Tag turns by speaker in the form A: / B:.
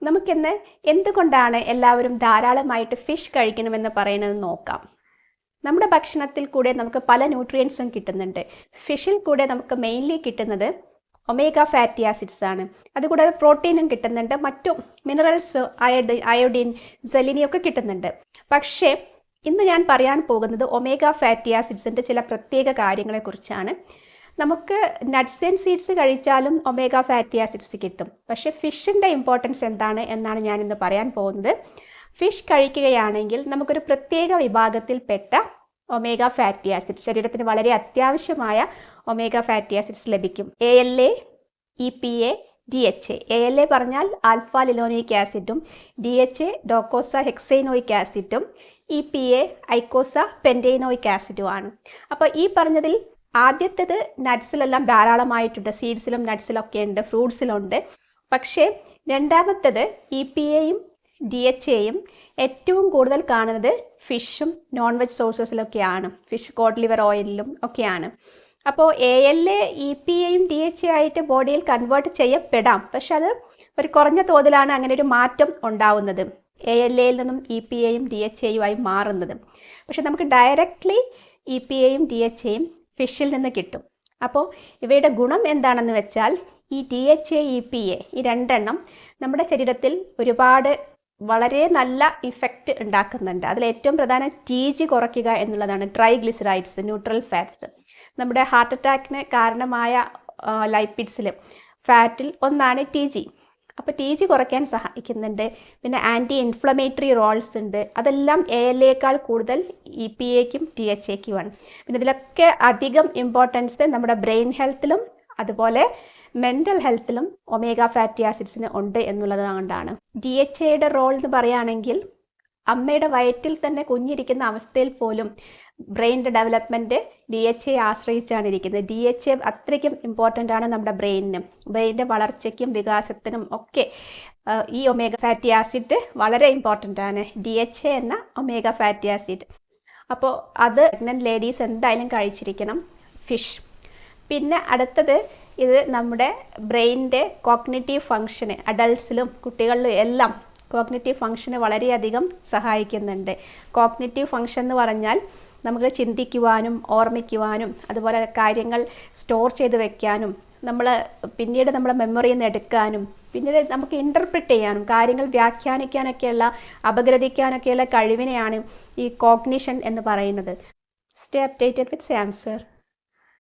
A: നമുക്കിന്ന് എന്തുകൊണ്ടാണ് എല്ലാവരും ധാരാളമായിട്ട് ഫിഷ് കഴിക്കണമെന്ന് പറയുന്നത് നോക്കാം. നമ്മുടെ ഭക്ഷണത്തിൽ കൂടെ നമുക്ക് പല ന്യൂട്രിയൻസും കിട്ടുന്നുണ്ട്. ഫിഷിൽ കൂടെ നമുക്ക് മെയിൻലി കിട്ടുന്നത് ഒമേഗ ഫാറ്റി ആസിഡ്സ് ആണ്. അതുകൂടാതെ പ്രോട്ടീനും കിട്ടുന്നുണ്ട്, മറ്റു മിനറൽസ് അയോഡിൻ, സെലിനിയം ഒക്കെ കിട്ടുന്നുണ്ട്. പക്ഷേ ഇന്ന് ഞാൻ പറയാൻ പോകുന്നത് ഒമേഗ ഫാറ്റി ആസിഡ്സിൻ്റെ ചില പ്രത്യേക കാര്യങ്ങളെക്കുറിച്ചാണ്. നമുക്ക് നട്ട്സ് ആൻഡ് സീഡ്സ് കഴിച്ചാലും ഒമേഗ ഫാറ്റി ആസിഡ്സ് കിട്ടും. പക്ഷേ ഫിഷിൻ്റെ ഇമ്പോർട്ടൻസ് എന്താണ് എന്നാണ് ഞാനിന്ന് പറയാൻ പോകുന്നത്. ഫിഷ് കഴിക്കുകയാണെങ്കിൽ നമുക്കൊരു പ്രത്യേക വിഭാഗത്തിൽപ്പെട്ട ഒമേഗ ഫാറ്റി ആസിഡ്, ശരീരത്തിന് വളരെ അത്യാവശ്യമായ ഒമേഗ ഫാറ്റി ആസിഡ്സ് ലഭിക്കും. ALA, EPA, DHA. ALA പറഞ്ഞാൽ ആൽഫ ലിനോയിക് ആസിഡും, DHA ഡോക്കോസ ഹെക്സൈനോയിക് ആസിഡും, EPA ഐക്കോസ പെൻറ്റൈനോയിക് ആസിഡുമാണ്. അപ്പോൾ ഈ പറഞ്ഞതിൽ ആദ്യത്തേത് നട്ട്സിലെല്ലാം ധാരാളമായിട്ടുണ്ട്, സീഡ്സിലും നട്ട്സിലൊക്കെ ഉണ്ട്, ഫ്രൂട്ട്സിലുണ്ട്. പക്ഷേ രണ്ടാമത്തേത് EPAയും DHAയും ഏറ്റവും കൂടുതൽ കാണുന്നത് ഫിഷും നോൺ വെജ് സോഴ്സസിലൊക്കെയാണ്, ഫിഷ് കോഡ് ലിവർ ഓയിലിലും ഒക്കെയാണ്. അപ്പോൾ ALA, EPAയും DHA ആയിട്ട് ബോഡിയിൽ കൺവേർട്ട് ചെയ്യപ്പെടാം, പക്ഷെ അത് ഒരു കുറഞ്ഞ തോതിലാണ് അങ്ങനെ ഒരു മാറ്റം ഉണ്ടാവുന്നത്, ALAയിൽ നിന്നും EPAയും DHAയുമായി മാറുന്നത്. പക്ഷെ നമുക്ക് ഡയറക്റ്റ്ലി EPAയും DHAയും ഫിഷിൽ നിന്ന് കിട്ടും. അപ്പോൾ ഇവയുടെ ഗുണം എന്താണെന്ന് വെച്ചാൽ ഈ DHA, EPA ഈ രണ്ടെണ്ണം നമ്മുടെ ശരീരത്തിൽ ഒരുപാട് വളരെ നല്ല ഇഫക്റ്റ് ഉണ്ടാക്കുന്നുണ്ട്. അതിൽ ഏറ്റവും പ്രധാനം TG കുറയ്ക്കുക എന്നുള്ളതാണ്. ട്രൈഗ്ലിസറൈഡ്സ്, ന്യൂട്രൽ ഫാറ്റ്സ്, നമ്മുടെ ഹാർട്ട് അറ്റാക്കിന് കാരണമായ ലൈപ്പിഡ്സിൽ ഫാറ്റിൽ ഒന്നാണ് TG. അപ്പോൾ TG കുറയ്ക്കാൻ സഹായിക്കുന്നുണ്ട്. പിന്നെ ആൻറ്റി ഇൻഫ്ലമേറ്ററി റോൾസ് ഉണ്ട്. അതെല്ലാം ALAയേക്കാൾ കൂടുതൽ EPAയ്ക്കും DHAയ്ക്കുമാണ്. പിന്നെ ഇതിലൊക്കെ അധികം ഇമ്പോർട്ടൻസ് നമ്മുടെ ബ്രെയിൻ ഹെൽത്തിലും അതുപോലെ മെൻ്റൽ ഹെൽത്തിലും ഒമേഗ ഫാറ്റി ആസിഡ്സിന് ഉണ്ട് എന്നുള്ളത് കൊണ്ടാണ്. DHAയുടെ റോൾ എന്ന് പറയുകയാണെങ്കിൽ അമ്മയുടെ വയറ്റിൽ തന്നെ കുഞ്ഞിരിക്കുന്ന അവസ്ഥയിൽ പോലും ബ്രെയിനിൻ്റെ ഡെവലപ്മെൻറ്റ് DHA ആശ്രയിച്ചാണ് ഇരിക്കുന്നത്. DHA അത്രയ്ക്കും ഇമ്പോർട്ടൻ്റ് ആണ് നമ്മുടെ ബ്രെയിനിൻ്റെ വളർച്ചയ്ക്കും വികാസത്തിനും ഒക്കെ ഈ ഒമേഗ ഫാറ്റി ആസിഡ് വളരെ ഇമ്പോർട്ടൻ്റ് ആണ്, DHA എന്ന ഒമേഗ ഫാറ്റി ആസിഡ്. അപ്പോൾ അത് പ്രഗ്നൻ്റ് ലേഡീസ് എന്തായാലും കഴിച്ചിരിക്കണം ഫിഷ്. പിന്നെ അടുത്തത്, ഇത് നമ്മുടെ ബ്രെയിനിൻ്റെ കോഗ്നിറ്റീവ് ഫങ്ഷന്, അഡൾട്ട്സിലും കുട്ടികളിലും എല്ലാം കോഗ്നിറ്റീവ് ഫങ്ഷന് വളരെയധികം സഹായിക്കുന്നുണ്ട്. കോഗ്നിറ്റീവ് ഫങ്ഷൻ എന്ന് പറഞ്ഞാൽ നമുക്ക് ചിന്തിക്കുവാനും ഓർമ്മിക്കുവാനും അതുപോലെ കാര്യങ്ങൾ സ്റ്റോർ ചെയ്ത് വെക്കാനും പിന്നീട് നമ്മളെ മെമ്മറിയിൽ നിന്ന് എടുക്കാനും പിന്നീട് നമുക്ക് ഇൻ്റർപ്രിറ്റ് ചെയ്യാനും കാര്യങ്ങൾ വ്യാഖ്യാനിക്കാനൊക്കെയുള്ള അപഗ്രഥിക്കാനൊക്കെയുള്ള കഴിവിനെയാണ് ഈ കോഗ്നിഷൻ എന്ന് പറയുന്നത്. സ്റ്റേ അപ്ഡേറ്റഡ് വിത്ത് സാം സർ.